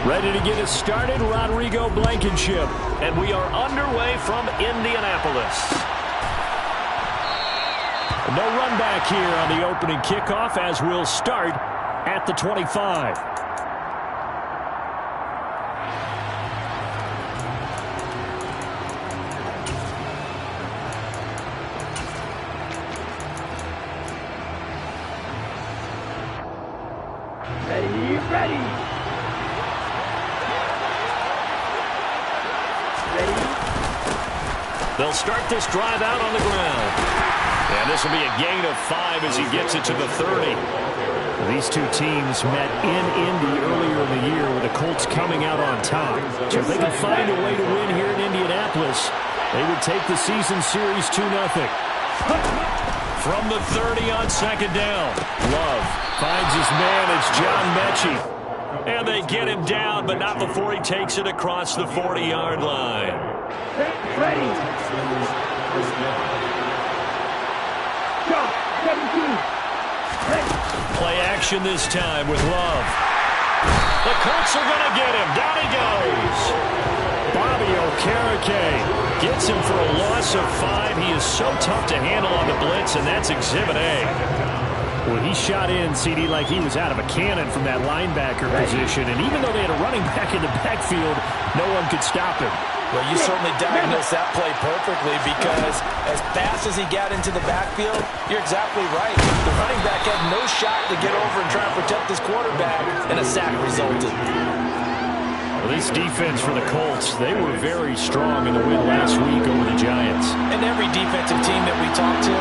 Ready to get us started, Rodrigo Blankenship. And we are underway from Indianapolis. No run back here on the opening kickoff as we'll start at the 25. Ready. They'll start this drive out on the ground. And this will be a gain of 5 as he gets it to the 30. These two teams met in Indy earlier in the year with the Colts coming out on top. So if they can find a way to win here in Indianapolis, they would take the season series 2-0. From the 30 on second down. Love finds his man. It's John Mechie. And they get him down, but not before he takes it across the 40-yard line. Ready. Jump. 17. Ready. Play action this time with Love. The Colts are going to get him. Down he goes. Bobby Okereke gets him for a loss of 5. He is so tough to handle on the blitz, and that's Exhibit A. Well, he shot in, CD, like he was out of a cannon from that linebacker position. And even though they had a running back in the backfield, no one could stop him. Well, you certainly diagnosed that play perfectly because as fast as he got into the backfield, you're exactly right. The running back had no shot to get over and try and protect his quarterback, and a sack resulted. Well, this defense for the Colts, they were very strong in the win last week over the Giants. And every defensive team that we talk to,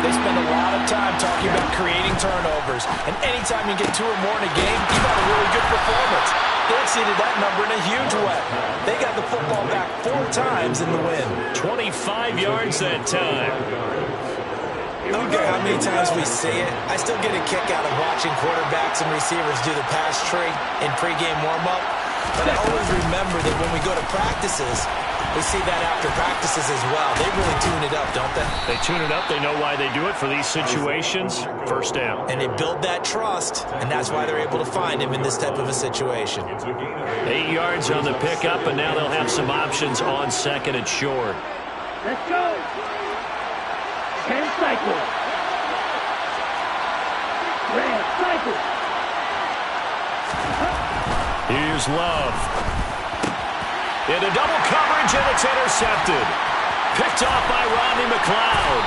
they spend a lot of time talking about creating turnovers. And anytime you get 2 or more in a game, you've got a really good performance. They exceeded that number in a huge way. They got the football back 4 times in the win. 25 yards that time. I don't care how many times we see it, I still get a kick out of watching quarterbacks and receivers do the pass tree in pregame warm-up. But I always remember that when we go to practices, we see that after practices as well. They really tune it up, don't they? They tune it up. They know why they do it for these situations. First down. And they build that trust, and that's why they're able to find him in this type of a situation. 8 yards on the pickup, and now they'll have some options on second and short. Let's go. 10 cycles. Red cycle. Here's Love. Into double coverage, and it's intercepted. Picked off by Rodney McLeod.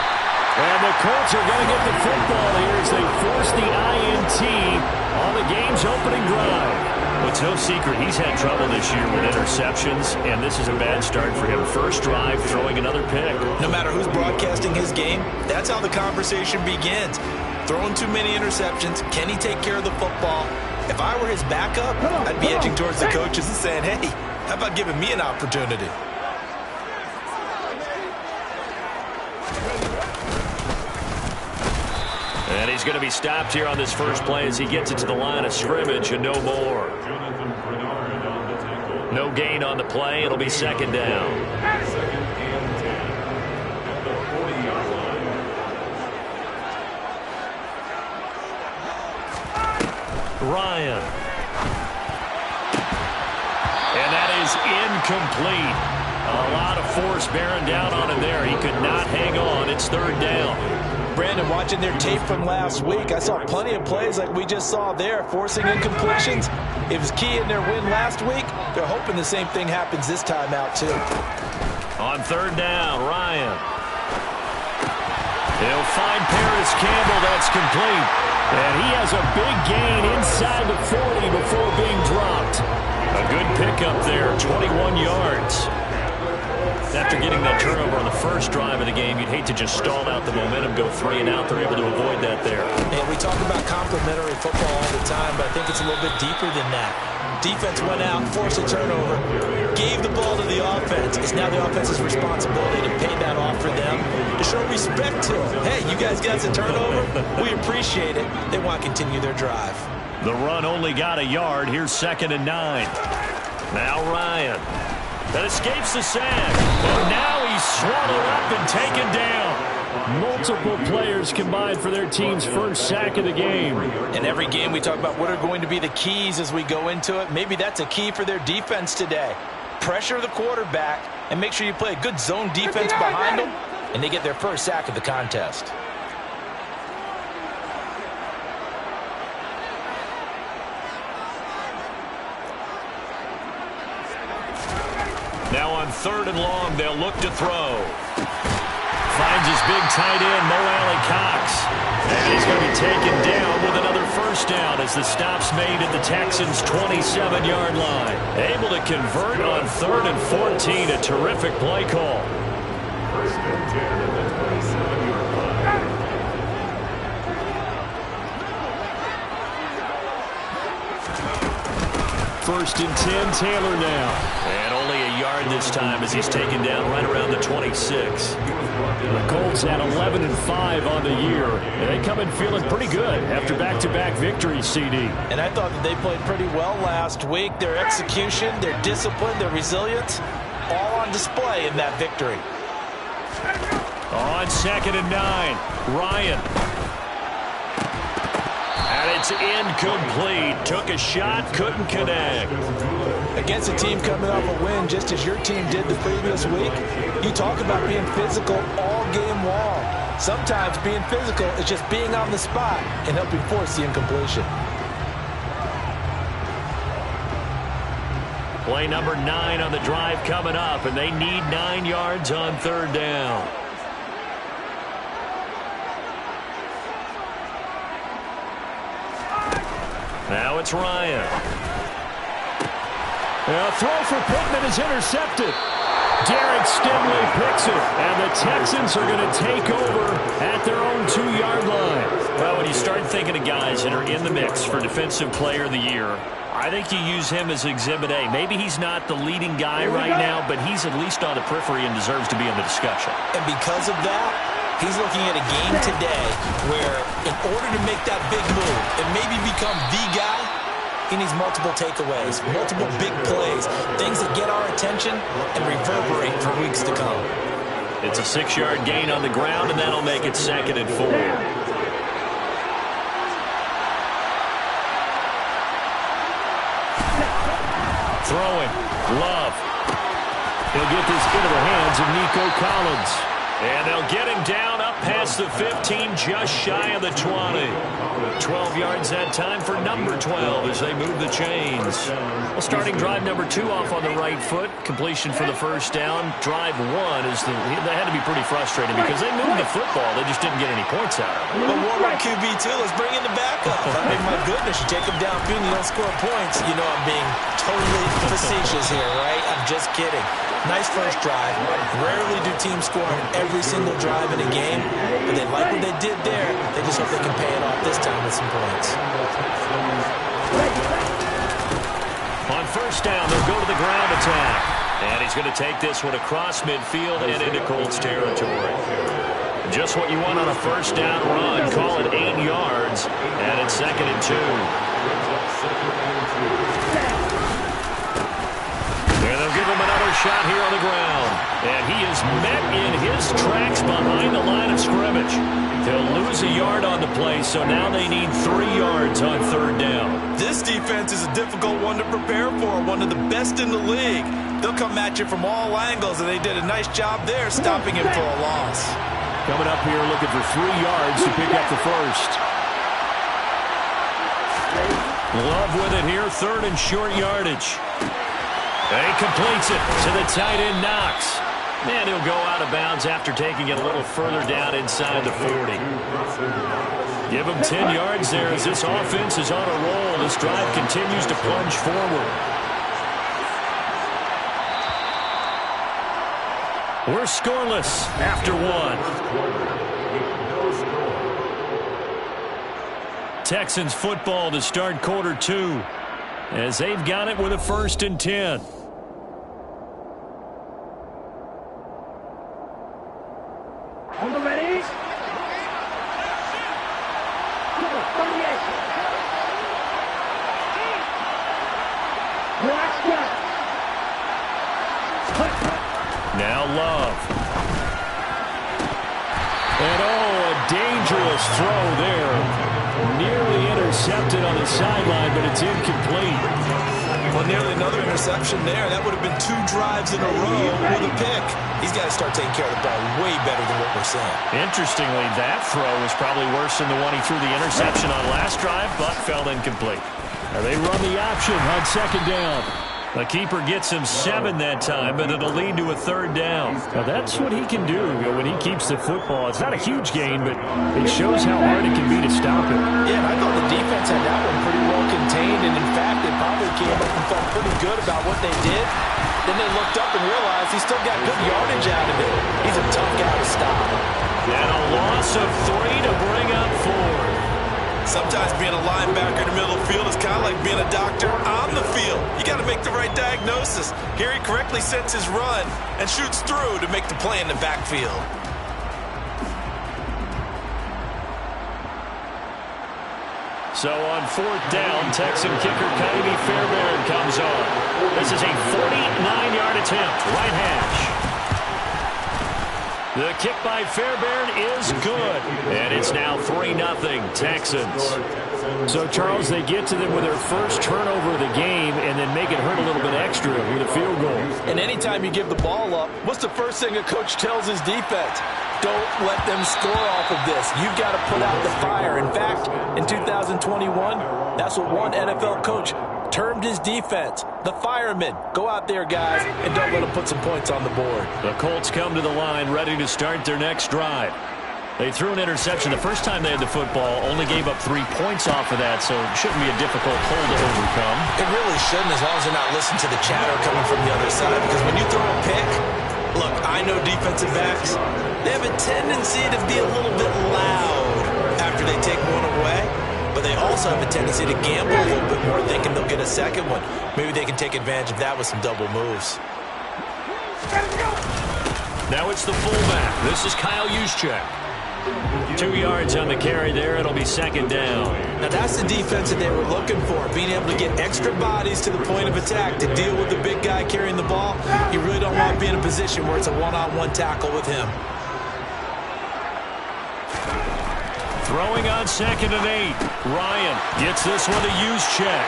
And the Colts are going to get the football here as they force the INT on the game's opening drive. Well, it's no secret he's had trouble this year with interceptions, and this is a bad start for him. First drive, throwing another pick. No matter who's broadcasting his game, that's how the conversation begins. Throwing too many interceptions. Can he take care of the football? If I were his backup, I'd be edging towards the coaches and saying, hey, how about giving me an opportunity? And he's going to be stopped here on this first play as he gets it to the line of scrimmage and no more. No gain on the play. It'll be second down. Ryan. And that is incomplete. A lot of force bearing down on him there. He could not hang on. It's third down. Brandon, watching their tape from last week, I saw plenty of plays like we just saw there, forcing incompletions. It was key in their win last week. They're hoping the same thing happens this time out, too. On third down, Ryan. He'll find Paris Campbell. That's complete. And he has a big gain inside the 40 before being dropped. A good pickup there, 21 yards. After getting that turnover on the first drive of the game, you'd hate to just stall out the momentum, go 3 and out. They're able to avoid that there. And we talk about complementary football all the time, but I think it's a little bit deeper than that. Defense went out, forced a turnover, gave the ball to the offense. It's now the offense's responsibility to pay that off for them, to show respect to them. Hey, you guys got a turnover? We appreciate it. They want to continue their drive. The run only got a yard. Here's 2nd and 9. Now Ryan. That escapes the sack. And now he's swallowed up and taken down. Multiple players combined for their team's first sack of the game. In every game we talk about what are going to be the keys as we go into it. Maybe that's a key for their defense today. Pressure the quarterback and make sure you play a good zone defense behind them, and they get their first sack of the contest. Now on 3rd and long, they'll look to throw. Finds his big tight end, Mo Alley-Cox. And he's going to be taken down with another first down as the stop's made at the Texans' 27-yard line. Able to convert on 3rd and 14. A terrific play call. First and 10, Taylor now. And only a yard this time as he's taken down right around the 26. The Colts had 11 and 5 on the year, and they come in feeling pretty good after back-to-back victories, CD. And I thought that they played pretty well last week. Their execution, their discipline, their resilience, all on display in that victory. On 2nd and 9, Ryan. And it's incomplete. Took a shot, couldn't connect. Against a team coming off a win just as your team did the previous week, you talk about being physical all game long. Sometimes being physical is just being on the spot and helping force the incompletion. Play number 9 on the drive coming up, and they need 9 yards on 3rd down. Now it's Ryan. A throw for Pittman is intercepted. Derek Stingley picks it, and the Texans are going to take over at their own 2-yard line. Well, when you start thinking of guys that are in the mix for Defensive Player of the Year, I think you use him as Exhibit A. Maybe he's not the leading guy right now, but he's at least on the periphery and deserves to be in the discussion. And because of that, he's looking at a game today where in order to make that big move and maybe become the guy, he needs multiple takeaways, multiple big plays, things that get our attention and reverberate for weeks to come. It's a 6-yard gain on the ground, and that'll make it 2nd and 4. Throwing. Love. He'll get this into the hands of Nico Collins. And they'll get him down up past the 15, just shy of the 20. 12 yards that time for number 12 as they move the chains. Well, starting drive number 2 off on the right foot. Completion for the first down. Drive 1 is they had to be pretty frustrating because they moved the football. They just didn't get any points out of it. But warm-up QB2, let's bring in the backup. I mean, my goodness, you take them downfield and you don't score points. You know I'm being totally facetious here, right? I'm just kidding. Nice first drive. Rarely do teams score on every single drive in a game, but they like what they did there. They just hope they can pay it off this time with some points. On first down, they'll go to the ground attack. And he's going to take this one across midfield and into Colts territory. Just what you want on a first down run. Call it 8 yards, and it's 2nd and 2. And they'll give him another shot here on the ground. And he is met in his tracks behind the line of scrimmage. They'll lose a yard on the play, so now they need 3 yards on 3rd down. This defense is a difficult one to prepare for, one of the best in the league. They'll come at you from all angles, and they did a nice job there stopping him for a loss. Coming up here looking for 3 yards to pick up the first. Love with it here, 3rd and short yardage. He completes it to the tight end, Knox. And he'll go out of bounds after taking it a little further down inside the 40. Give him 10 yards there as this offense is on a roll. This drive continues to plunge forward. We're scoreless after 1. Texans football to start quarter 2 as they've got it with a 1st and 10. On the ready? Now Love. And a dangerous throw there. Nearly intercepted on the sideline, but it's incomplete. Well, nearly another interception there. That would have been 2 drives in a row with a pick. He's got to start taking care of the ball way better than what we're seeing. Interestingly, that throw was probably worse than the one he threw the interception on last drive, but fell incomplete. Now they run the option on second down. The keeper gets him 7 that time, but it'll lead to a 3rd down. Now that's what he can do when he keeps the football. It's not a huge gain, but it shows how hard it can be to stop it. Yeah, and I thought the defense had that one pretty well contained, and in fact, they probably came up and felt pretty good about what they did. Then they looked up and realized he still got good yardage out of it. He's a tough guy to stop. And a loss of 3 to bring up 4. Sometimes being a linebacker in the middle of the field is kind of like being a doctor on the field. You got to make the right diagnosis. Here he correctly sets his run and shoots through to make the play in the backfield. So on 4th down, Texan kicker Kttn Fairbairn comes on. This is a 49-yard attempt, right hash. The kick by Fairbairn is good. And it's now 3-0 Texans. So, Charles, they get to them with their first turnover of the game and then make it hurt a little bit extra with a field goal. And anytime you give the ball up, what's the first thing a coach tells his defense? Don't let them score off of this. You've got to put out the fire. In fact, in 2021, that's what one NFL coach termed his defense, the firemen. Go out there, guys, and don't let them put some points on the board. The Colts come to the line ready to start their next drive. They threw an interception the first time they had the football, only gave up 3 points off of that, so it shouldn't be a difficult hole to overcome. It really shouldn't, as long as they're not listening to the chatter coming from the other side, because when you throw a pick, look, I know defensive backs, they have a tendency to be a little bit loud after they take one away. But they also have a tendency to gamble a little bit more, thinking they'll get a second one. Maybe they can take advantage of that with some double moves. Now it's the fullback. This is Kyle Juszczyk. 2 yards on the carry there. It'll be 2nd down. Now that's the defense that they were looking for, being able to get extra bodies to the point of attack to deal with the big guy carrying the ball. You really don't want to be in a position where it's a one-on-one tackle with him. Throwing on 2nd and 8. Ryan gets this one to Juszczyk.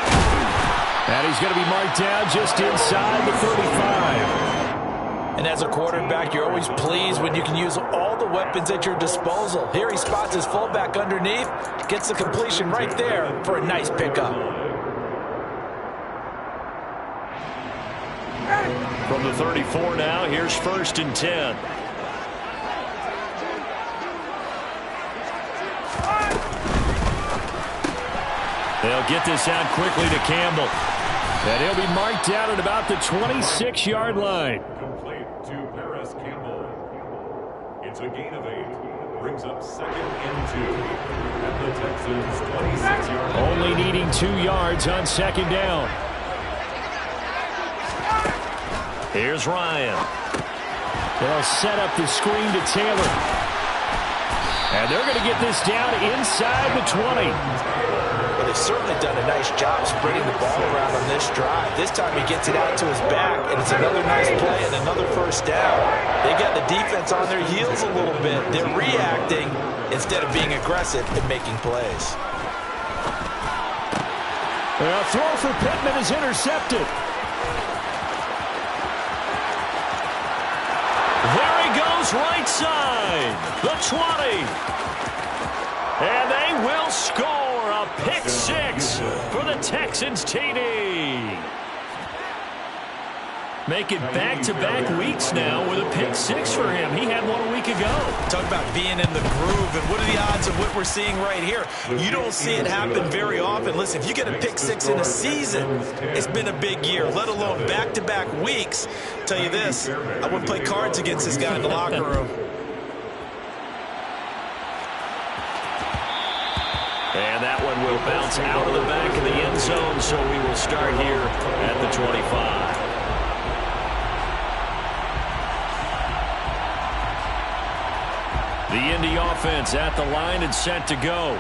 And he's going to be marked down just inside the 35. And as a quarterback, you're always pleased when you can use all the weapons at your disposal. Here he spots his fullback underneath, gets the completion right there for a nice pickup. From the 34 now, here's 1st and 10. They'll get this out quickly to Campbell. And he'll be marked down at about the 26-yard line. Complete to Paris Campbell. It's a gain of 8. Brings up 2nd and 2. At the Texans' 26-yard line. Only needing 2 yards on 2nd down. Here's Ryan. They'll set up the screen to Taylor. And they're going to get this down inside the 20. Well, they've certainly done a nice job spreading the ball around on this drive. This time he gets it out to his back, and it's another nice play and another 1st down. They got the defense on their heels a little bit. They're reacting instead of being aggressive and making plays. A throw for Pittman is intercepted. There he goes, right side. The 20. And they will score a pick 6 for the Texans TD. Making back-to-back weeks now with a pick 6 for him. He had one a week ago. Talk about being in the groove, and what are the odds of what we're seeing right here? You don't see it happen very often. Listen, if you get a pick 6 in a season, it's been a big year, let alone back-to-back weeks. I'll tell you this, I wouldn't play cards against this guy in the locker room. And that one will bounce out of the back of the end zone, so we will start here at the 25. The Indy offense at the line and set to go.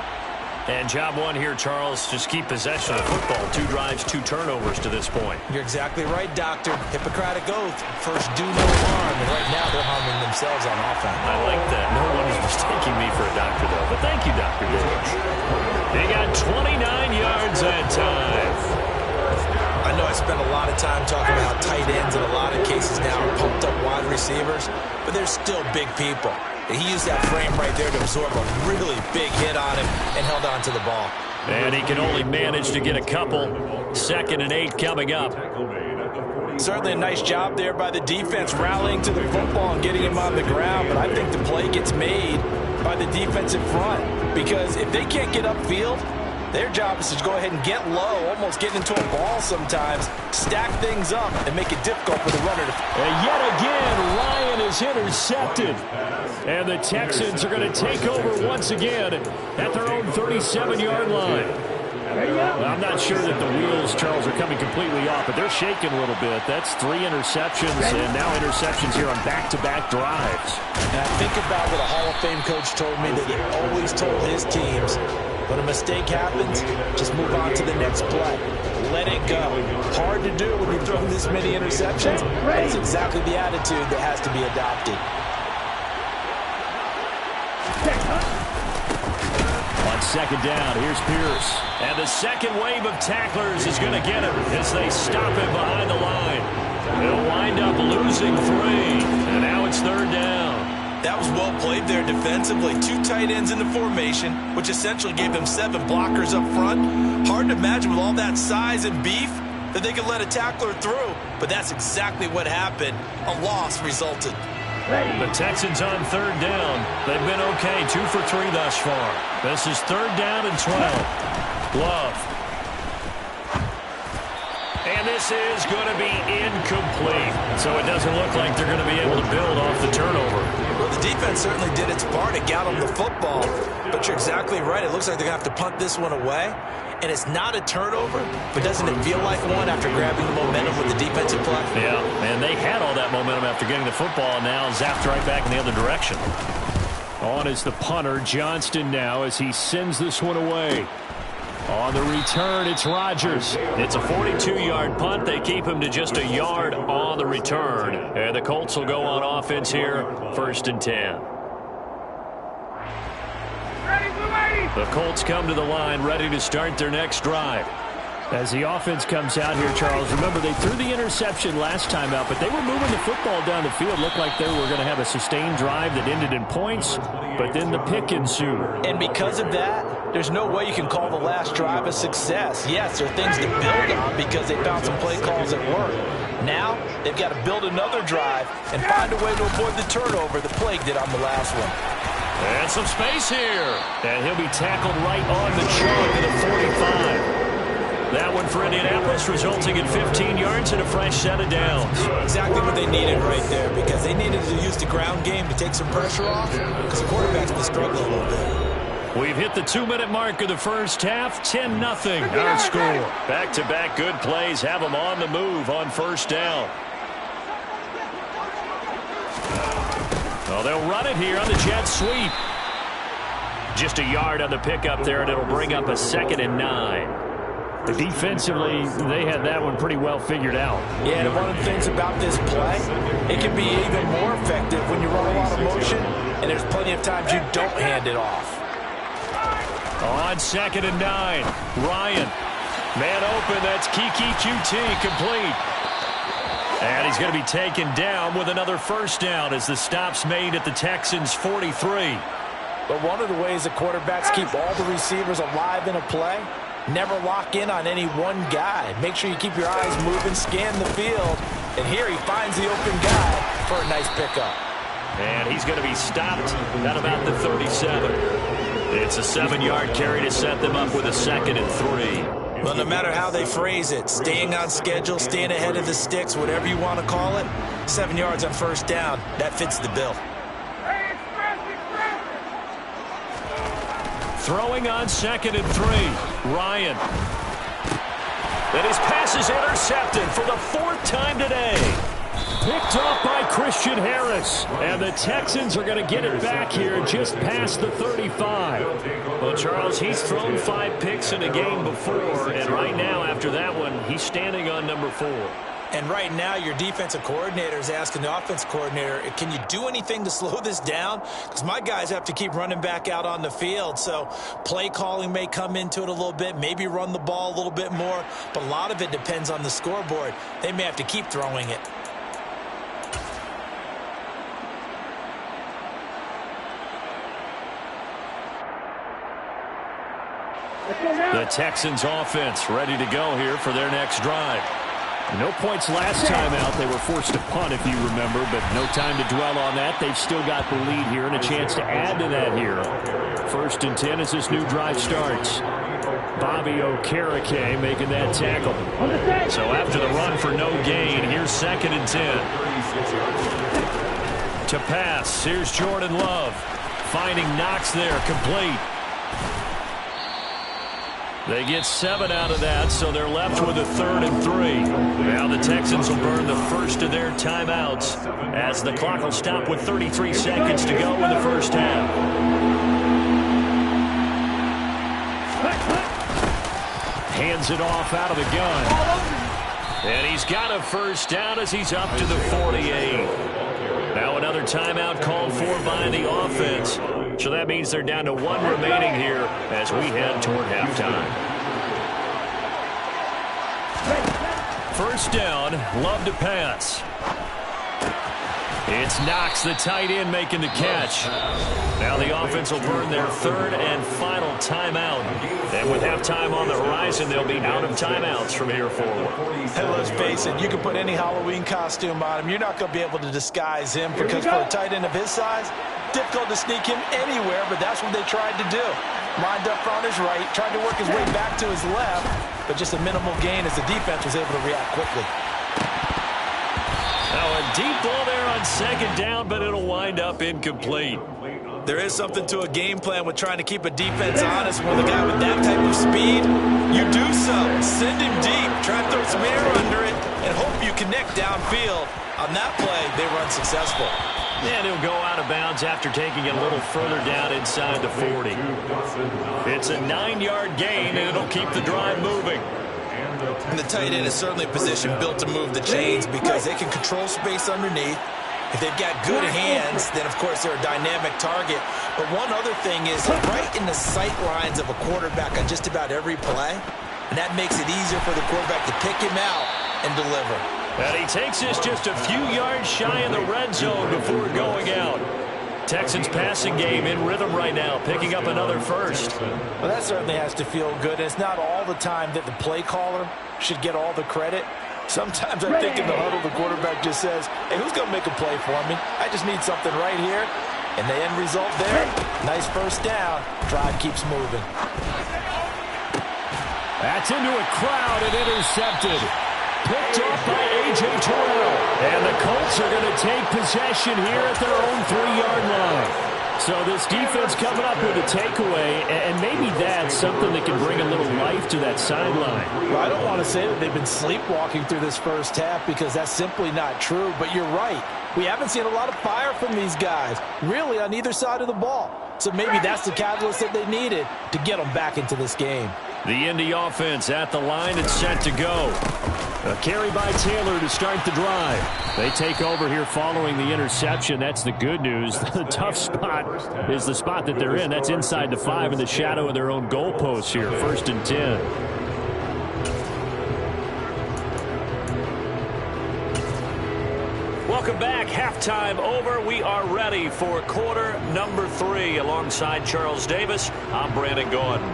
And job one here, Charles, just keep possession of the football. 2 drives, 2 turnovers to this point. You're exactly right, Doctor. Hippocratic oath. First, do no harm. And right now, they're harming themselves on offense. I like that. No one is mistaking me for a doctor, though. But thank you, Dr. Davis. They got 29 yards that time. I know I spend a lot of time talking about how tight ends in a lot of cases now are pumped up wide receivers, but they're still big people. He used that frame right there to absorb a really big hit on him and held on to the ball. And he can only manage to get a couple. 2nd and 8 coming up. Certainly a nice job there by the defense rallying to the football and getting him on the ground, but I think the play gets made by the defense in front because if they can't get upfield, their job is to go ahead and get low, almost get into a ball sometimes, stack things up, and make it difficult for the runner. And yet again, Ryan is intercepted. And the Texans are going to take over once again at their own 37-yard line. Well, I'm not sure that the wheels, Charles, are coming completely off, but they're shaking a little bit. That's 3 interceptions, and now interceptions here on back-to-back drives. And I think about what a Hall of Fame coach told me that he always told his teams, when a mistake happens, just move on to the next play. Let it go. Hard to do when you throw this many interceptions, but it's exactly the attitude that has to be adopted. On 2nd down, here's Pierce. And the second wave of tacklers is going to get him as they stop him behind the line. They'll wind up losing 3, and now it's 3rd down. That was well played there defensively. 2 tight ends in the formation, which essentially gave them 7 blockers up front. Hard to imagine with all that size and beef that they could let a tackler through, but that's exactly what happened. A loss resulted. The Texans on 3rd down. They've been okay, 2 for 3 thus far. This is 3rd down and 12. Love. And this is going to be incomplete. So it doesn't look like they're going to be able to build off the turnover. Well, the defense certainly did its part. It got them the football. But you're exactly right. It looks like they're going to have to punt this one away. And it's not a turnover, but doesn't it feel like one after grabbing the momentum with the defensive play? Yeah, and they had all that momentum after getting the football, and now zapped right back in the other direction. On is the punter, Johnston now, as he sends this one away. On the return, it's Rodgers. It's a 42-yard punt. They keep him to just a yard on the return. And the Colts will go on offense here, 1st and 10. The Colts come to the line, ready to start their next drive. As the offense comes out here, Charles, remember they threw the interception last time out, but they were moving the football down the field. Looked like they were going to have a sustained drive that ended in points, but then the pick ensued. And because of that, there's no way you can call the last drive a success. Yes, there are things to build on because they found some play calls that work. Now, they've got to build another drive and find a way to avoid the turnover that plagued it on the last one. And some space here. And he'll be tackled right on the chalk of the 45. That one for Indianapolis, resulting in 15 yards and a fresh set of downs. Exactly what they needed right there, because they needed to use the ground game to take some pressure off, because the quarterback's been struggling a little bit. We've hit the 2-minute mark of the first half, 10-0 our score. Back-to-back good plays have them on the move on 1st down. Well, they'll run it here on the jet sweep. Just a yard on the pickup there, and it'll bring up a 2nd and 9. Defensively, they had that one pretty well figured out. Yeah, and one of the things about this play, it can be even more effective when you run a lot of motion, and there's plenty of times you don't hand it off. On 2nd and 9, Ryan. Man open, that's Kttn complete. And he's going to be taken down with another 1st down as the stop's made at the Texans' 43. But one of the ways the quarterbacks keep all the receivers alive in a play, never lock in on any one guy. Make sure you keep your eyes moving, scan the field. And here he finds the open guy for a nice pickup. And he's going to be stopped at about the 37. It's a 7-yard carry to set them up with a 2nd and 3. Well, no matter how they phrase it, staying on schedule, staying ahead of the sticks, whatever you want to call it, 7 yards on 1st down, that fits the bill. Throwing on 2nd and 3, Ryan. And his pass is intercepted for the 4th time today. Picked off by Christian Harris. And the Texans are going to get it back here just past the 35. Well, Charles, he's thrown 5 picks in a game before, and right now, after that one, he's standing on number 4. And right now, your defensive coordinator is asking the offense coordinator, can you do anything to slow this down? Because my guys have to keep running back out on the field. So play calling may come into it a little bit, maybe run the ball a little bit more. But a lot of it depends on the scoreboard. They may have to keep throwing it. The Texans offense ready to go here for their next drive. No points last time out. They were forced to punt, if you remember, but no time to dwell on that. They've still got the lead here and a chance to add to that here. 1st and 10 as this new drive starts. Bobby Okereke making that tackle. So after the run for no gain, here's 2nd and 10. To pass, here's Jordan Love. Finding Knox there, complete. They get 7 out of that, so they're left with a 3rd and 3. Now the Texans will burn the first of their timeouts as the clock will stop with 33 seconds to go in the first half. Hands it off out of the gun. And he's got a first down as he's up to the 48. Now another timeout called for by the offense. So that means they're down to 1 remaining here as we head toward halftime. First down, Love to pass. It's Knox, the tight end, making the catch. Now the offense will burn their 3rd and final timeout. And with halftime on the horizon, they'll be out of timeouts from here forward. And let's face it, you can put any Halloween costume on him. You're not going to be able to disguise him because for a tight end of his size, difficult to sneak him anywhere, but that's what they tried to do. Lined up on his right, tried to work his way back to his left, but just a minimal gain as the defense was able to react quickly. Now a deep ball there on 2nd down, but it'll wind up incomplete. There is something to a game plan with trying to keep a defense honest. When the guy with that type of speed, you do so. Send him deep, try to throw some air under it, and hope you connect downfield. On that play, they were unsuccessful. And he'll go out of bounds after taking it a little further down inside the 40. It's a 9-yard gain, and it'll keep the drive moving. And the tight end is certainly a position built to move the chains because they can control space underneath. If they've got good hands, then, of course, they're a dynamic target. But one other thing is right in the sight lines of a quarterback on just about every play, and that makes it easier for the quarterback to pick him out and deliver. And he takes this just a few yards shy of the red zone before going out. Texans passing game in rhythm right now, picking up another first. Well, that certainly has to feel good. It's not all the time that the play caller should get all the credit. Sometimes I think in the huddle, the quarterback just says, hey, who's going to make a play for me? I just need something right here. And the end result there, nice first down. Drive keeps moving. That's into a crowd and intercepted. Picked off by A.J. Terrell. And the Colts are going to take possession here at their own 3-yard line. So this defense coming up with a takeaway, and maybe that's something that can bring a little life to that sideline. Well, I don't want to say that they've been sleepwalking through this first half because that's simply not true, but you're right. We haven't seen a lot of fire from these guys, really on either side of the ball. So maybe that's the catalyst that they needed to get them back into this game. The Indy offense at the line and set to go. A carry by Taylor to start the drive. They take over here following the interception. That's the good news. The tough spot is the spot that they're in. That's inside the 5 in the shadow of their own goalposts here. 1st and 10. Welcome back. Halftime over. We are ready for quarter number 3. Alongside Charles Davis, I'm Brandon Gordon.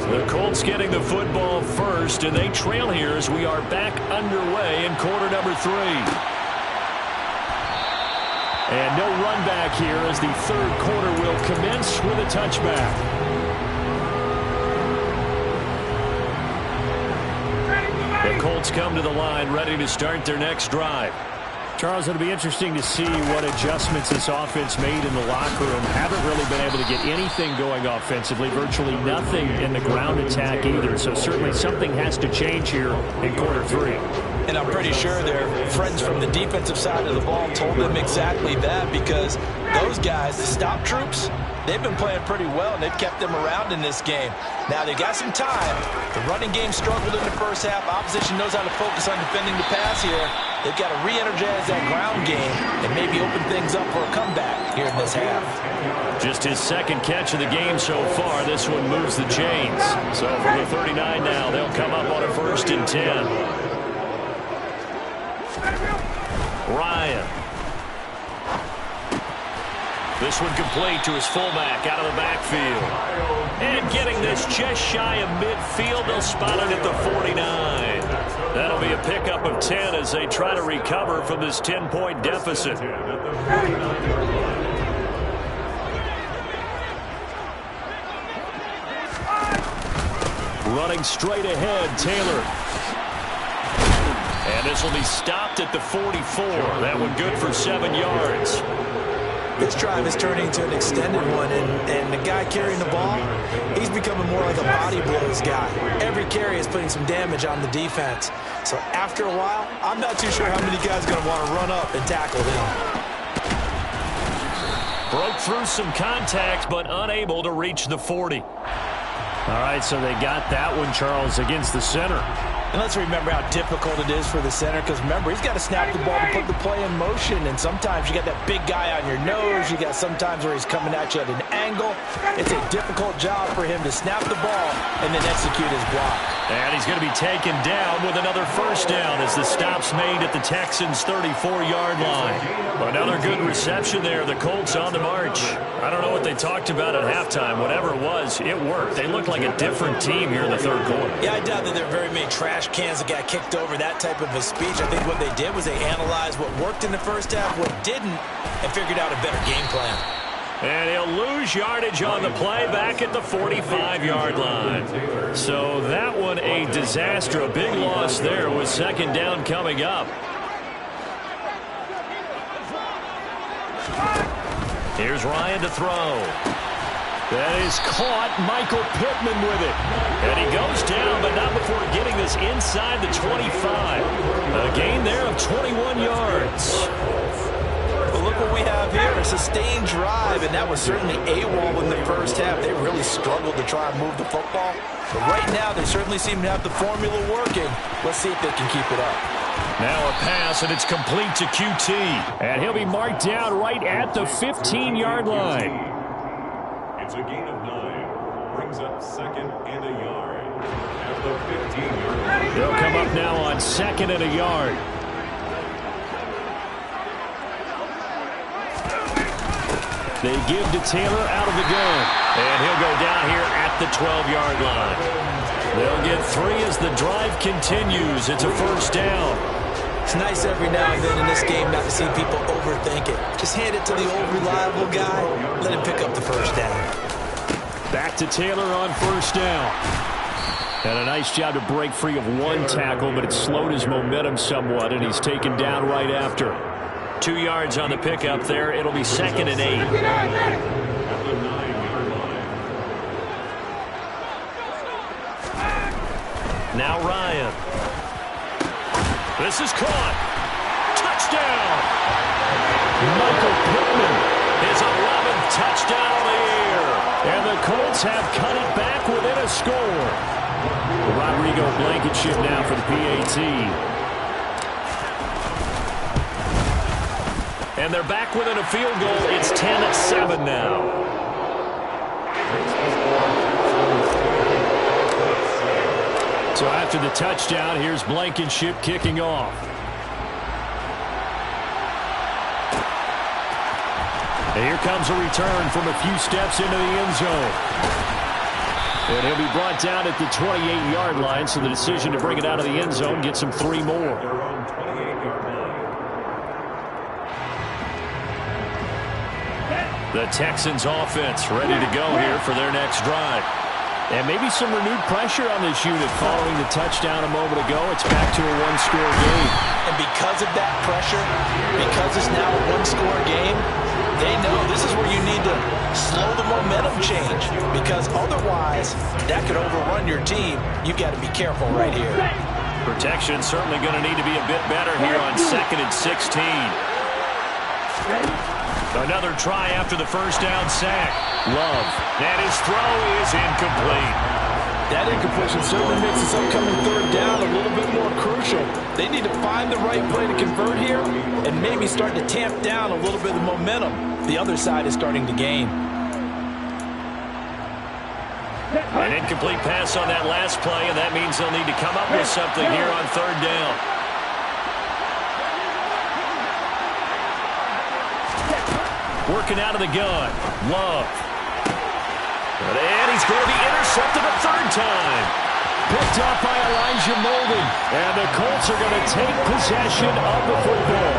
The Colts getting the football first, and they trail here as we are back underway in quarter number 3. And no run back here as the 3rd quarter will commence with a touchback. The Colts come to the line ready to start their next drive. Charles, it'll be interesting to see what adjustments this offense made in the locker room. Haven't really been able to get anything going offensively, virtually nothing in the ground attack either. So certainly something has to change here in quarter 3. And I'm pretty sure their friends from the defensive side of the ball told them exactly that, because those guys, the stop troops, they've been playing pretty well, and they've kept them around in this game. Now, they got some time. The running game struggled in the first half. Opposition knows how to focus on defending the pass here. They've got to re-energize that ground game and maybe open things up for a comeback here in this half. Just his second catch of the game so far. This one moves the chains. So from the 39 now, they'll come up on a 1st and 10. Ryan. This one complete to his fullback out of the backfield. And getting this just shy of midfield, they'll spot it at the 49. That'll be a pickup of 10 as they try to recover from this 10-point deficit. Running straight ahead, Taylor. And this will be stopped at the 44. That one good for 7 yards. This drive is turning into an extended one, and the guy carrying the ball, he's becoming more like a body blows guy. Every carry is putting some damage on the defense. So after a while, I'm not too sure how many guys are going to want to run up and tackle him. Broke through some contact, but unable to reach the 40. All right, so they got that one, Charles, against the center. And let's remember how difficult it is for the center, because remember, he's got to snap the ball to put the play in motion, and sometimes you got that big guy on your nose. You got sometimes where he's coming at you at an angle. It's a difficult job for him to snap the ball and then execute his block. And he's going to be taken down with another 1st down as the stop's made at the Texans' 34-yard line. Another good reception there. The Colts on the march. I don't know what they talked about at halftime. Whatever it was, it worked. They looked like a different team here in the 3rd quarter. Yeah, I doubt that there are very many trash cans that got kicked over, that type of a speech. I think what they did was they analyzed what worked in the first half, what didn't, and figured out a better game plan. And he'll lose yardage on the play back at the 45-yard line. So that one a disaster. A big loss there with 2nd down coming up. Here's Ryan to throw. That is caught. Michael Pittman with it. And he goes down, but not before getting this inside the 25. A gain there of 21 yards. But look what we have here, a sustained drive, and that was certainly AWOL in the first half. They really struggled to try and move the football. But right now, they certainly seem to have the formula working. Let's see if they can keep it up. Now a pass, and it's complete to Kttn. And he'll be marked down right at the 15-yard line. It's a gain of 9. Brings up 2nd and a yard. At the 15-yard line. They'll come up now on 2nd and a yard. They give to Taylor out of the gun. And he'll go down here at the 12-yard line. They'll get 3 as the drive continues. It's a 1st down. It's nice every now and then in this game not to see people overthink it. Just hand it to the old reliable guy. Let him pick up the 1st down. Back to Taylor on 1st down. And a nice job to break free of 1 tackle, but it slowed his momentum somewhat, and he's taken down right after. 2 yards on the pickup there. It'll be 2nd and 8. Now Ryan. This is caught. Touchdown. Michael Pittman. His 11th touchdown of the year. And the Colts have cut it back within a score. Rodrigo Blankenship now for the PAT. And they're back within a field goal. It's 10-7 now. So after the touchdown, here's Blankenship kicking off. And here comes a return from a few steps into the end zone. And he'll be brought down at the 28-yard line, so the decision to bring it out of the end zone gets him 3 more. The Texans offense ready to go here for their next drive. And maybe some renewed pressure on this unit following the touchdown a moment ago. It's back to a one-score game. And because of that pressure, because it's now a one-score game, they know this is where you need to slow the momentum change, because otherwise that could overrun your team. You've got to be careful right here. Protection certainly going to need to be a bit better here on 2nd and 16. Another try after the first down sack. Love. And his throw is incomplete. That incompletion certainly makes this upcoming third down a little bit more crucial. They need to find the right play to convert here and maybe start to tamp down a little bit of momentum. The other side is starting to gain. An incomplete pass on that last play, and that means they'll need to come up with something here on third down. Working out of the gun. Love. And he's going to be intercepted a third time. Picked up by Elijah Molden. And the Colts are going to take possession of the football.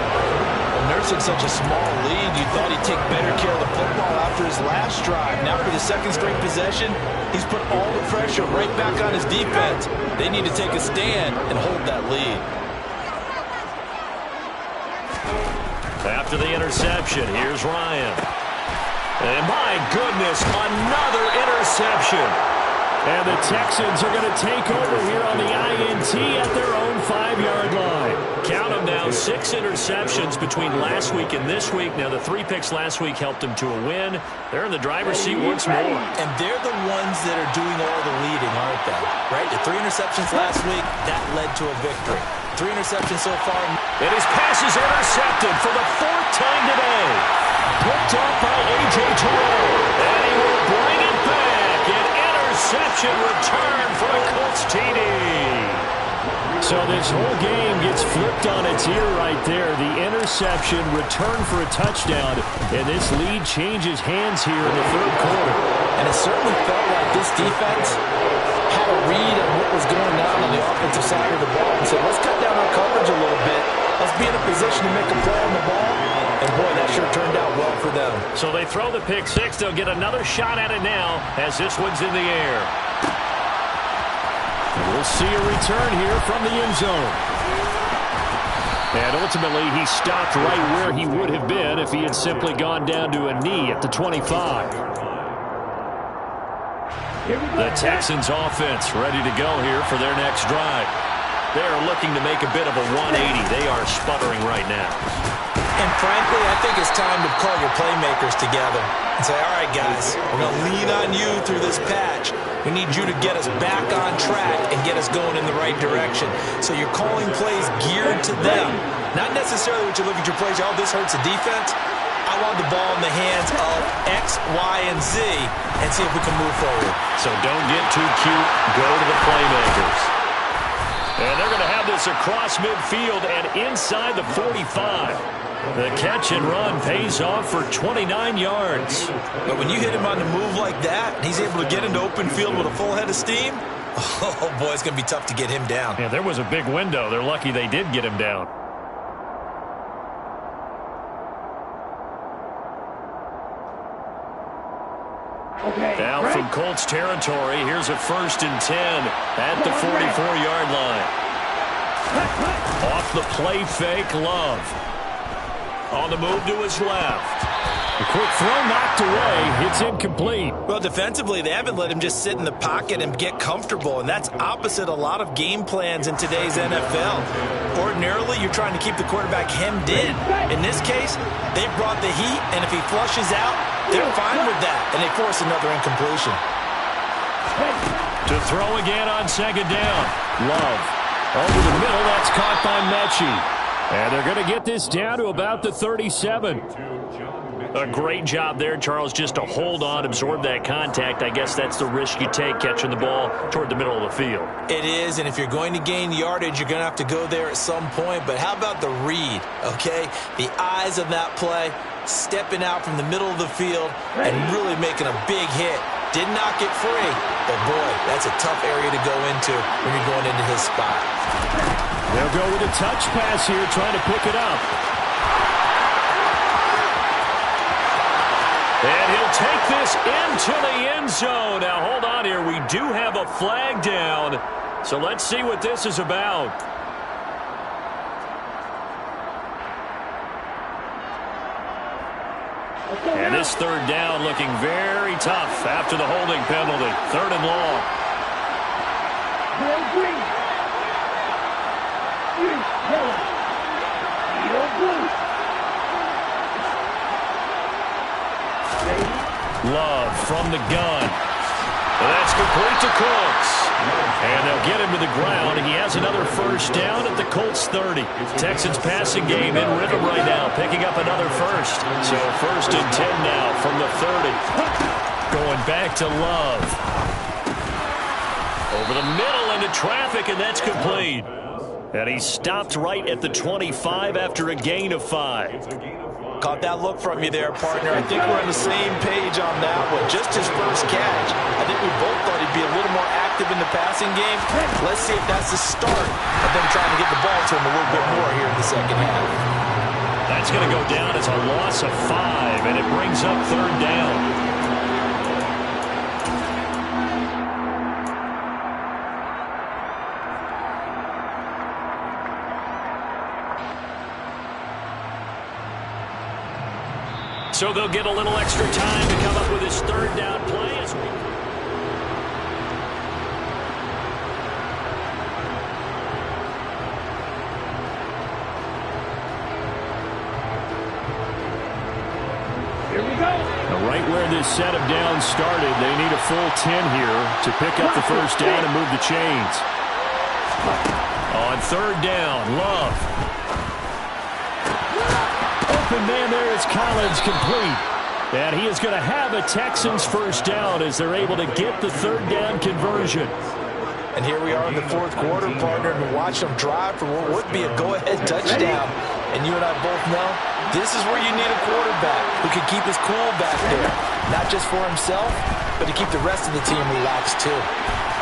Nursing such a small lead, you thought he'd take better care of the football after his last drive. Now for the second straight possession, he's put all the pressure right back on his defense. They need to take a stand and hold that lead. After the interception, here's Ryan. And my goodness, another interception. And the Texans are going to take over here on the INT at their own 5-yard line. Count them now, 6 interceptions between last week and this week. Now, the 3 picks last week helped them to a win. They're in the driver's seat once more. And they're the ones that are doing all the leading, aren't they? Right? The 3 interceptions last week, that led to a victory. 3 interceptions so far. And his pass is intercepted for the 4th time today. Picked up by A.J. Terrell. And he will bring it back. An interception return for the Colts TD. So this whole game gets flipped on its ear right there. The interception, return for a touchdown, and this lead changes hands here in the third quarter. And it certainly felt like this defense had a read on what was going on the offensive side of the ball and said, let's cut down our coverage a little bit. Let's be in a position to make a play on the ball. And, boy, that sure turned out well for them. So they throw the pick six. They'll get another shot at it now as this one's in the air. We'll see a return here from the end zone. And ultimately, he stopped right where he would have been if he had simply gone down to a knee at the 25. The Texans offense ready to go here for their next drive. They are looking to make a bit of a 180. They are sputtering right now. And frankly, I think it's time to call your playmakers together and say, all right, guys, we're going to lean on you through this patch. We need you to get us back on track and get us going in the right direction. So you're calling plays geared to them. Not necessarily what you look at your plays, oh, this hurts the defense. I want the ball in the hands of X, Y, and Z and see if we can move forward. So don't get too cute. Go to the playmakers. And they're going to have this across midfield and inside the 45. The catch and run pays off for 29 yards. But when you hit him on the move like that, and he's able to get into open field with a full head of steam, oh, boy, it's going to be tough to get him down. Yeah, there was a big window. They're lucky they did get him down. Now from Colts territory, here's a 1st and 10 at the 44-yard line. Off the play fake, Love. On the move to his left. A quick throw knocked away. It's incomplete. Well, defensively, they haven't let him just sit in the pocket and get comfortable, and that's opposite a lot of game plans in today's NFL. Ordinarily, you're trying to keep the quarterback hemmed in. In this case, they brought the heat, and if he flushes out, they're fine with that, and they force another incompletion. To throw again on 2nd down. Love. Over the middle, that's caught by Mechie. And they're going to get this down to about the 37. A great job there, Charles, just to hold on, absorb that contact. I guess that's the risk you take catching the ball toward the middle of the field. It is, and if you're going to gain yardage, you're going to have to go there at some point. But how about the read, okay? The eyes of that play, stepping out from the middle of the field and really making a big hit. Did not get free, but boy, that's a tough area to go into when you're going into his spot. They'll go with a touch pass here, trying to pick it up. And he'll take this into the end zone. Now, hold on here. We do have a flag down. So let's see what this is about. And this third down looking very tough after the holding penalty. Third and long. Green. Yellow. Blue. Love from the gun. That's complete to Cooks. And they'll get him to the ground. He has another first down at the Colts 30. Texans passing game in rhythm right now, picking up another first. So first and 10 now from the 30. Going back to Love. Over the middle into traffic, and that's complete. And he stopped right at the 25 after a gain of 5. Caught that look from you there, partner. I think we're on the same page on that one. Just his first catch. I think we both thought he'd be a little more active in the passing game. Let's see if that's the start of them trying to get the ball to him a little bit more here in the second half. That's going to go down as a loss of 5, and it brings up third down. So they'll get a little extra time to come up with his third down play. Here we go. Now, right where this set of downs started, they need a full 10 here to pick up the first down and move the chains. On third down, Love. Open man there is Collins, complete. And he is going to have a Texans first down as they're able to get the third down conversion. And here we are in the fourth quarter, partner, and watch them drive for what would be a go-ahead touchdown. And you and I both know this is where you need a quarterback who can keep his cool back there. Not just for himself, but to keep the rest of the team relaxed too.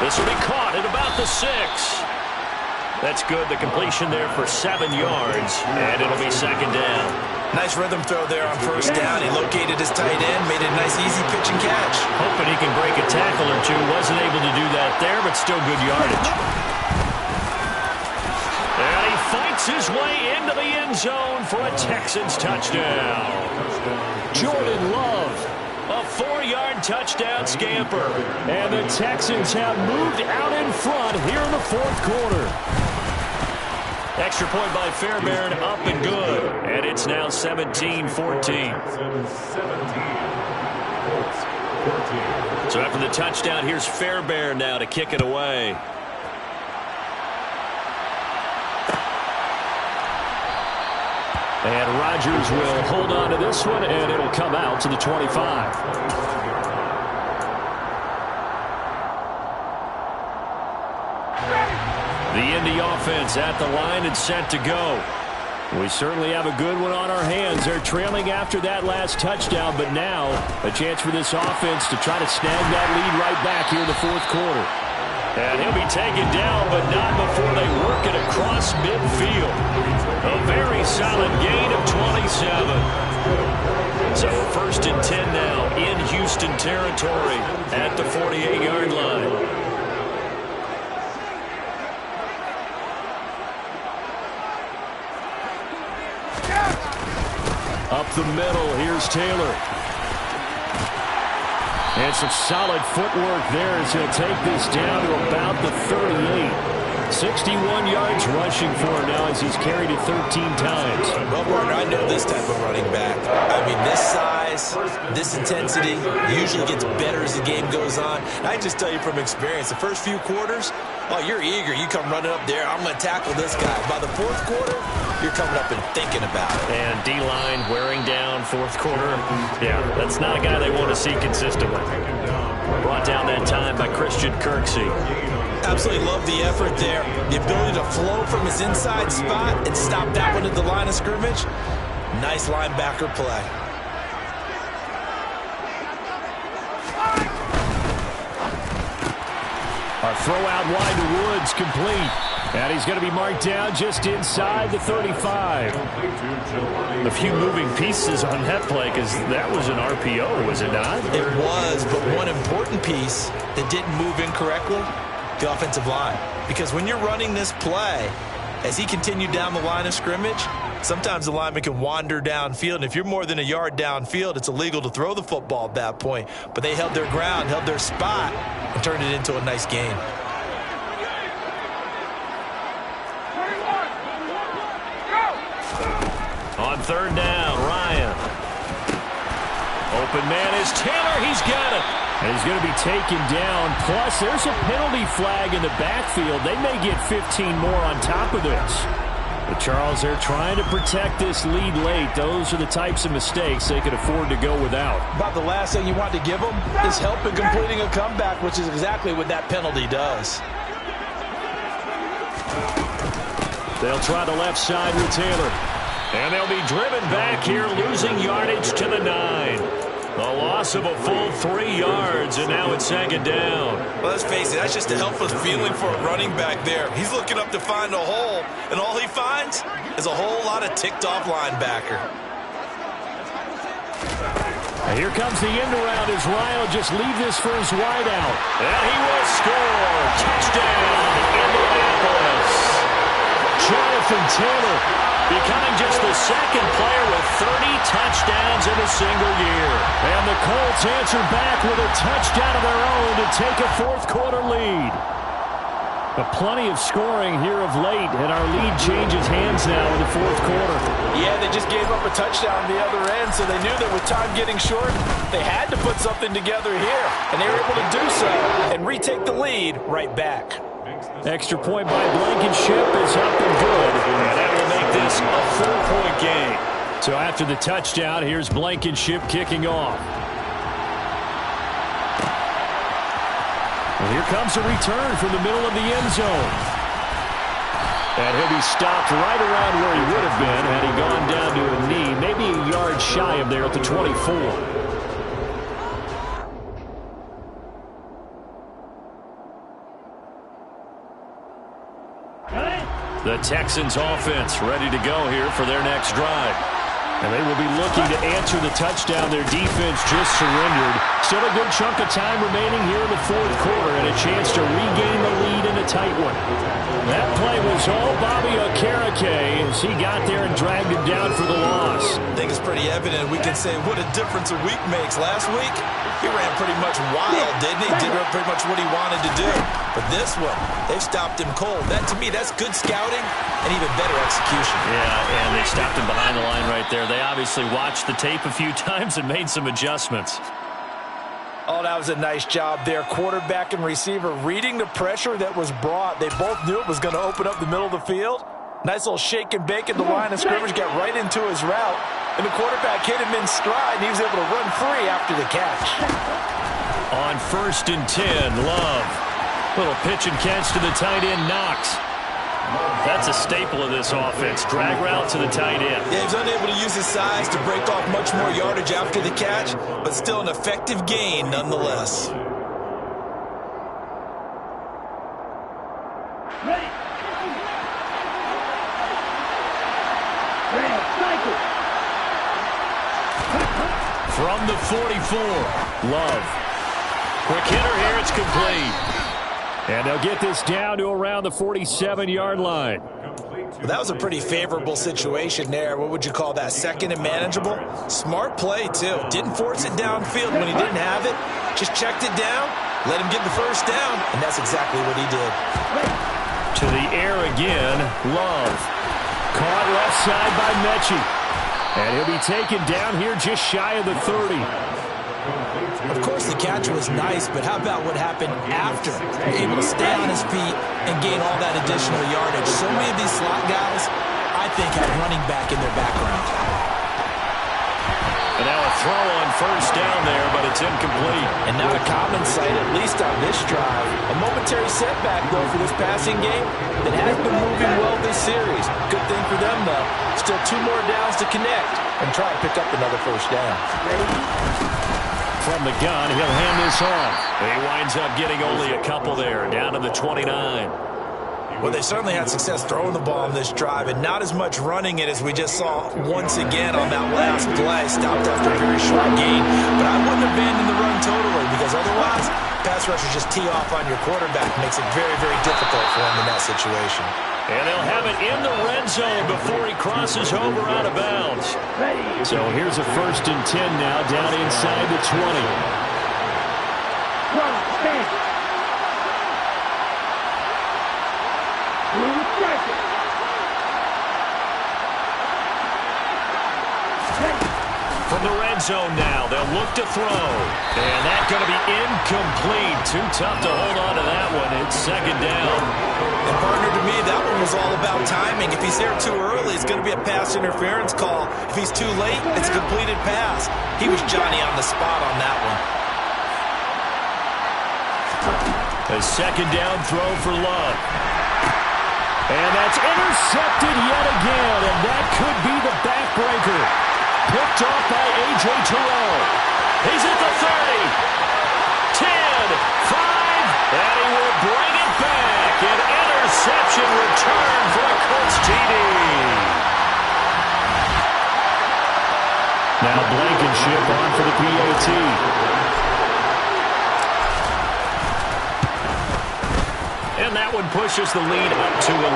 This will be caught at about the 6. That's good. The completion there for 7 yards, and it'll be second down. Nice rhythm throw there on first down. He located his tight end, made a nice easy pitch and catch. Hoping he can break a tackle or two. Wasn't able to do that there, but still good yardage. And he fights his way into the end zone for a Texans touchdown. Jordan Love. A 4-yard touchdown scamper. And the Texans have moved out in front here in the fourth quarter. Extra point by Fairbairn, up and good. And it's now 17-14. So after the touchdown, here's Fairbairn now to kick it away. And Rodgers will hold on to this one, and it'll come out to the 25. The Indy offense at the line and set to go. We certainly have a good one on our hands. They're trailing after that last touchdown, but now a chance for this offense to try to snag that lead right back here in the fourth quarter. And he'll be taken down, but not before they work it across midfield. A very solid gain of 27. So first and 10 now in Houston territory at the 48-yard line. Up the middle, here's Taylor. And some solid footwork there as he'll take this down to about the 38. 61 yards rushing for him now as he's carried it 13 times. Well, partner, I know this type of running back. I mean, this size, this intensity usually gets better as the game goes on. And I just tell you from experience, the first few quarters, oh, you're eager. You come running up there, I'm going to tackle this guy. By the fourth quarter, you're coming up and thinking about it. And D-line wearing down fourth quarter. Yeah, that's not a guy they want to see consistently. Brought down that time by Christian Kirksey. Absolutely love the effort there. The ability to flow from his inside spot and stop that one at the line of scrimmage. Nice linebacker play. A throw out wide to Woods, complete. And he's going to be marked down just inside the 35. A few moving pieces on that play because that was an RPO, was it not? It was, but one important piece that didn't move incorrectly, the offensive line. Because when you're running this play, as he continued down the line of scrimmage, sometimes the lineman can wander downfield, and if you're more than a yard downfield, it's illegal to throw the football at that point. But they held their ground, held their spot, and turned it into a nice game. On third down, Ryan. Open man is Taylor. He's got it. And he's going to be taken down. Plus, there's a penalty flag in the backfield. They may get 15 more on top of this. But Charles, they're trying to protect this lead late. Those are the types of mistakes they could afford to go without. About the last thing you want to give them is help in completing a comeback, which is exactly what that penalty does. They'll try the left side with Taylor. And they'll be driven back here, losing yardage to the 9. A loss of a full 3 yards, and now it's second down. Well, let's face it, that's just a helpless feeling for a running back there. He's looking up to find a hole, and all he finds is a whole lot of ticked-off linebacker. And here comes the end around as Ryan will just leave this for his wideout. And he will score. Touchdown, Indianapolis. Jonathan Taylor becoming just the second player with 30 touchdowns in a single year. And the Colts answer back with a touchdown of their own to take a fourth-quarter lead. But plenty of scoring here of late, and our lead changes hands now in the fourth quarter. Yeah, they just gave up a touchdown on the other end, so they knew that with time getting short, they had to put something together here. And they were able to do so and retake the lead right back. Extra point by Blankenship is up and good. And that will make this a 4-point game. So after the touchdown, here's Blankenship kicking off. And here comes a return from the middle of the end zone. And he'll be stopped right around where he would have been had he gone down to a knee, maybe a yard shy of there at the 24. The Texans offense ready to go here for their next drive. And they will be looking to answer the touchdown. Their defense just surrendered. Still a good chunk of time remaining here in the fourth quarter and a chance to regain the lead in a tight one. That play was all Bobby Okereke as he got there and dragged him down for the loss. I think it's pretty evident. We can say what a difference a week makes. Last week, he ran pretty much wild, didn't he? Did pretty much what he wanted to do. But this one, they've stopped him cold. That, to me, that's good scouting and even better execution. Yeah, and they stopped him behind the line right there. They obviously watched the tape a few times and made some adjustments. Oh, that was a nice job there. Quarterback and receiver reading the pressure that was brought. They both knew it was going to open up the middle of the field. Nice little shake and bake at the line of scrimmage, got right into his route. And the quarterback hit him in stride, and he was able to run free after the catch. On 1st and 10, Love. Little pitch and catch to the tight end, Knox. That's a staple of this offense. Drag route to the tight end. Yeah, he was unable to use his size to break off much more yardage after the catch, but still an effective gain nonetheless. Ready. From the 44, Love. quick hitter here, it's complete. And they'll get this down to around the 47-yard line. Well, that was a pretty favorable situation there. What would you call that? Second and manageable? Smart play, too. Didn't force it downfield when he didn't have it. Just checked it down, let him get the first down, and that's exactly what he did. To the air again, Love. Caught left side by Mechie. And he'll be taken down here just shy of the 30. Of course, the catch was nice, but how about what happened after? Able to stay on his feet and gain all that additional yardage. So many of these slot guys, I think, have running back in their background. And now a throw on 1st down there, but it's incomplete. And not a common sight, at least on this drive. A momentary setback, though, for this passing game that has been moving well this series. Good thing for them, though. Still 2 more downs to connect and try to pick up another 1st down. From the gun, he'll hand this off. He winds up getting only a couple there, down to the 29. Well, they certainly had success throwing the ball on this drive and not as much running it as we just saw once again on that last play. Stopped after a very short gain. But I wouldn't abandon the run totally because otherwise, pass rushers just tee off on your quarterback. Makes it very, very difficult for him in that situation. And they'll have it in the red zone before he crosses over out of bounds. So here's a 1st and 10 now down inside the 20. From the red zone now, they'll look to throw. And that's going to be incomplete. Too tough to hold on to that one. It's 2nd down. And partner, to me, that one was all about timing. If he's there too early, it's going to be a pass interference call. If he's too late, it's a completed pass. He was Johnny on the spot on that one. A 2nd down throw for Love. And that's intercepted yet again, and that could be the backbreaker. Picked off by A.J. Terrell. He's at the 30. 10, 5, and he will bring it back. An interception return for a Colts TD. Now Blankenship on for the PAT. And that one pushes the lead up to 11.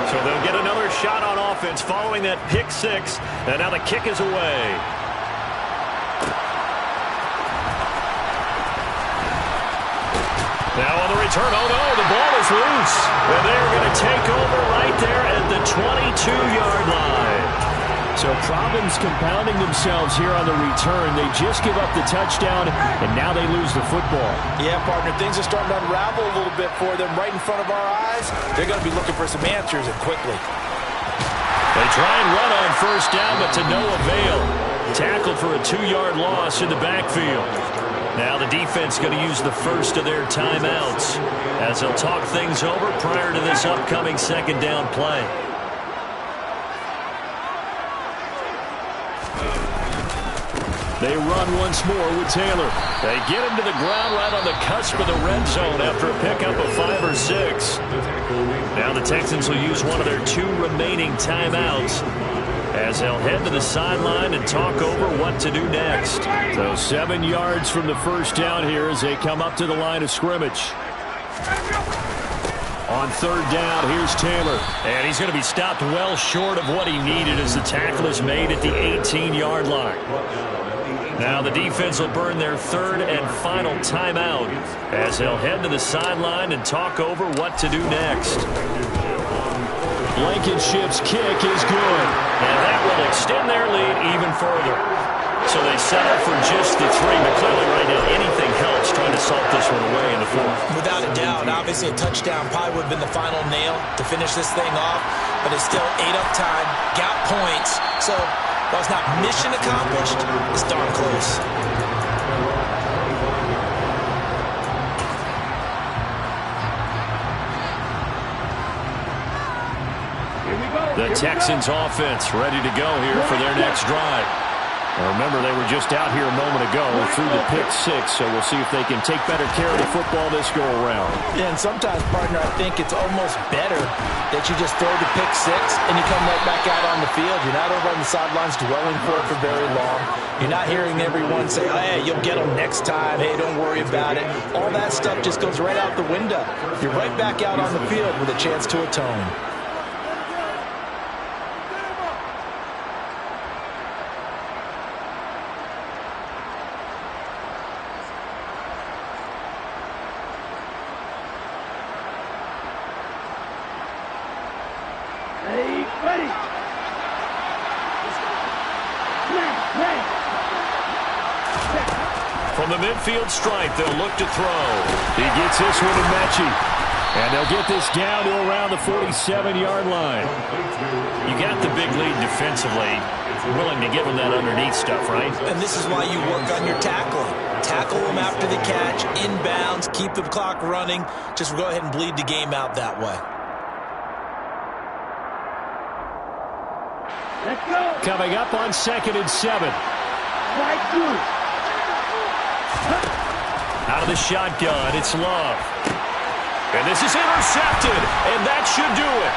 So they'll get another shot on offense following that pick 6. And now the kick is away. Now on the return, oh no, the ball is loose. And they're going to take over right there at the 22-yard line. So problems compounding themselves here on the return. They just give up the touchdown, and now they lose the football. Yeah, partner, things are starting to unravel a little bit for them right in front of our eyes. They're going to be looking for some answers, and quickly. They try and run on 1st down, but to no avail. Tackled for a 2-yard loss in the backfield. Now the defense going to use the first of their timeouts as they'll talk things over prior to this upcoming 2nd down play. They run once more with Taylor. They get him to the ground right on the cusp of the red zone after a pickup of 5 or 6. Now the Texans will use one of their 2 remaining timeouts as they'll head to the sideline and talk over what to do next. So 7 yards from the 1st down here as they come up to the line of scrimmage. On 3rd down, here's Taylor. And he's going to be stopped well short of what he needed as the tackle is made at the 18-yard line. Now the defense will burn their 3rd and final timeout as they'll head to the sideline and talk over what to do next. Blankenship's kick is good. And that will extend their lead even further. So they settle for just the 3, but clearly right now anything helps trying to salt this one away in the 4th. Without a doubt, obviously a touchdown probably would have been the final nail to finish this thing off, but it's still ate up time, got points, so while it's not mission accomplished, it's darn close. The Texans offense ready to go here for their next drive. Now remember, they were just out here a moment ago through the pick 6, so we'll see if they can take better care of the football this go-around. Yeah, and sometimes, partner, I think it's almost better that you just throw the pick 6 and you come right back out on the field. You're not over on the sidelines dwelling for it for very long. You're not hearing everyone say, oh, hey, you'll get them next time. Hey, don't worry about it. All that stuff just goes right out the window. You're right back out on the field with a chance to atone. From the midfield stripe, they'll look to throw. He gets this one to Mechie. And they'll get this down to around the 47-yard line. You got the big lead defensively. Willing to give them that underneath stuff, right? And this is why you work on your tackling. Tackle them after the catch, inbounds, keep the clock running. Just go ahead and bleed the game out that way. Let's go. Coming up on 2nd and 7. Right through. Out of the shotgun, it's Love. And this is intercepted, and that should do it.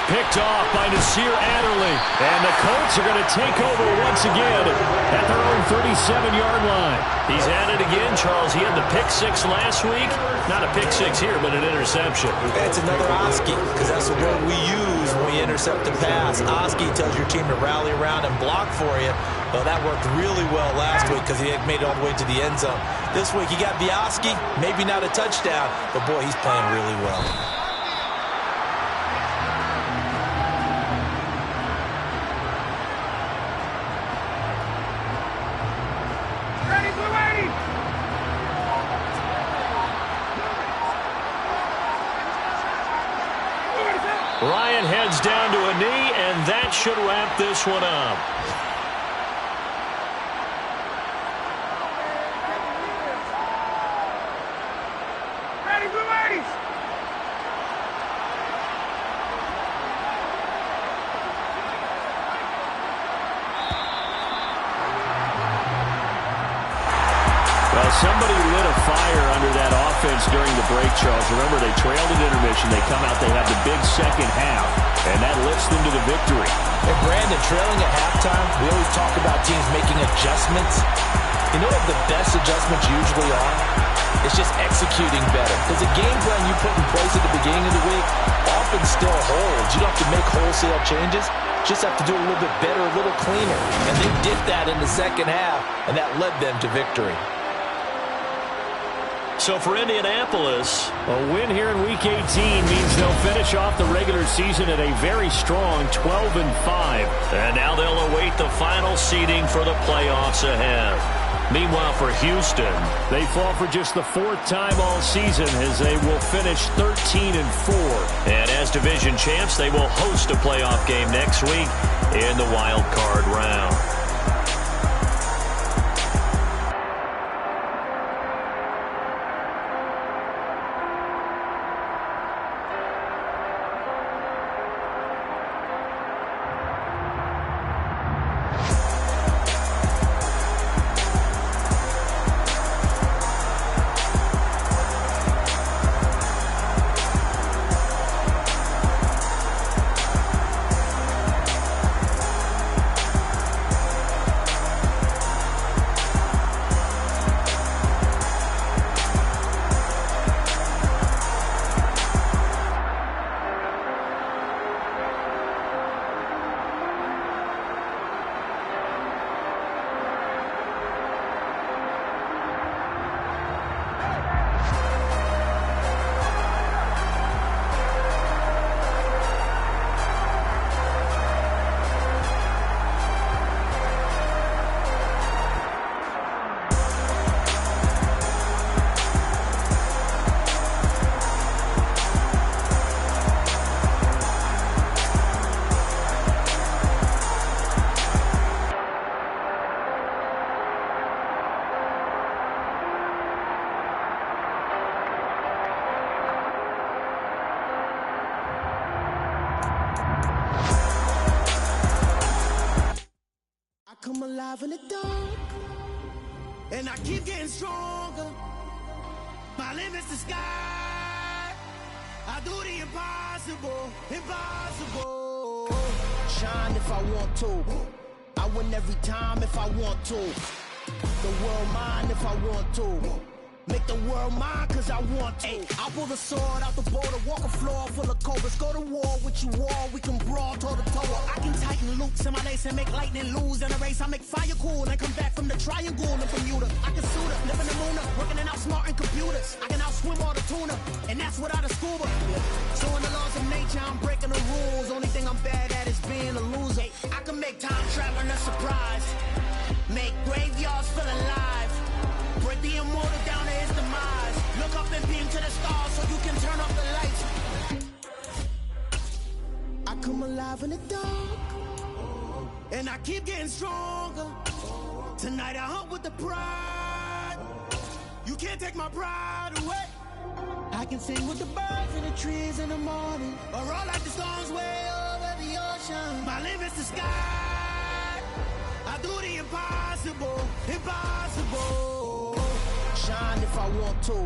Picked off by Nasir Adderley. And the Colts are going to take over once again at their own 37-yard line. He's at it again, Charles. He had the pick six last week. Not a pick six here, but an interception. It's another Oski, because that's the word we use when we intercept the pass. Oski tells your team to rally around and block for you. Well, that worked really well last week because he had made it all the way to the end zone. This week, he got Bioski, maybe not a touchdown, but boy, he's playing really well. Ryan heads down to a knee, and that should wrap this one up. Somebody lit a fire under that offense during the break, Charles. Remember, they trailed at intermission. They come out, they have the big second half, and that lifts them to the victory. And Brandon, trailing at halftime, we always talk about teams making adjustments. You know what the best adjustments usually are? It's just executing better. Because the game plan you put in place at the beginning of the week often still holds. You don't have to make wholesale changes. Just have to do it a little bit better, a little cleaner. And they did that in the second half, and that led them to victory. So for Indianapolis, a win here in Week 18 means they'll finish off the regular season at a very strong 12-5. And now they'll await the final seeding for the playoffs ahead. Meanwhile, for Houston, they fall for just the fourth time all season as they will finish 13-4. And as division champs, they will host a playoff game next week in the wild card round. Come alive in the dark, and I keep getting stronger. My limit's the sky. I do the impossible, impossible. Shine if I want to. I win every time if I want to. The world mine if I want to. Make the world mine cause I want to. I'll pull the sword out the border, walk a floor full of cobras. Go to war with you all, we can brawl toe to toe. I can tighten loops in my lace and make lightning lose in a race. I make fire cool and come back from the triangle in Bermuda. I can suit up, live in the moon up, working and outsmarting computers. I can outswim all the tuna, and that's without a scuba. So in the laws of nature, I'm breaking the rules. Only thing I'm bad at is being a loser. I can make time traveling a surprise, make graveyards feel alive. Break the immortal down to his demise. Look up and beam to the stars so you can turn off the lights. I come alive in the dark, and I keep getting stronger. Tonight I hunt with the pride. You can't take my pride away. I can sing with the birds and the trees in the morning, or roll like the storms way over the ocean. My limit's the sky. I do the impossible, impossible. shine if I want to.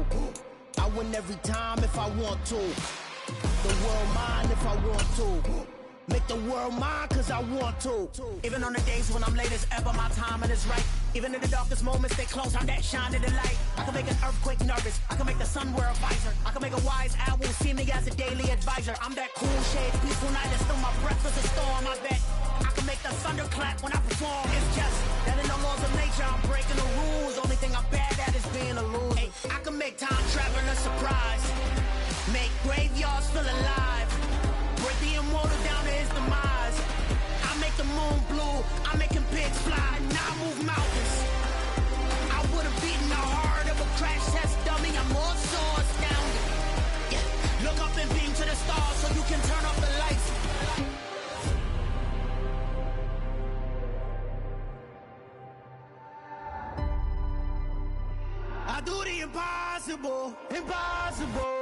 I win every time if I want to. The world mine if I want to. Make the world mine cause I want to. Even on the days when I'm late as ever, my timing is right. Even in the darkest moments, stay close, I'm that shine of the light. I can make an earthquake nervous, I can make the sun wear a visor. I can make a wise owl see me as a daily advisor. I'm that cool shade, peaceful night, and still my breath is a storm, I bet. I can make the thunder clap when I perform. It's just that in the laws of nature, I'm breaking the rules. Only thing I'm bad at is being a loser. Hey, I can make time traveling a surprise. Make graveyards feel alive. Break the immortal down to his demise. I make the moon blue, I'm making pigs fly. Now I move mountains. I would have beaten the heart of a crash test dummy. I'm more so astounded. Yeah. Look up and beam to the stars so you can turn off the lights. I do the impossible, impossible.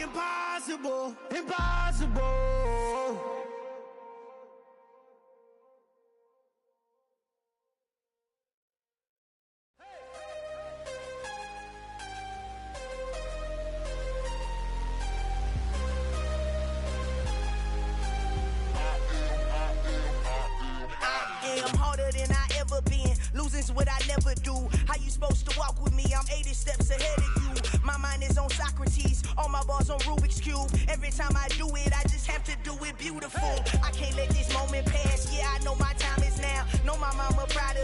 Impossible, impossible. I'm harder than I ever been. Losing's what I never do. How you supposed to walk with me? I'm 80 steps ahead of you. My mind is on Socrates, all my bars on Rubik's Cube. Every time I do it, I just have to do it beautiful. I can't let this moment pass. Yeah, I know my time is now. Know my mama proud of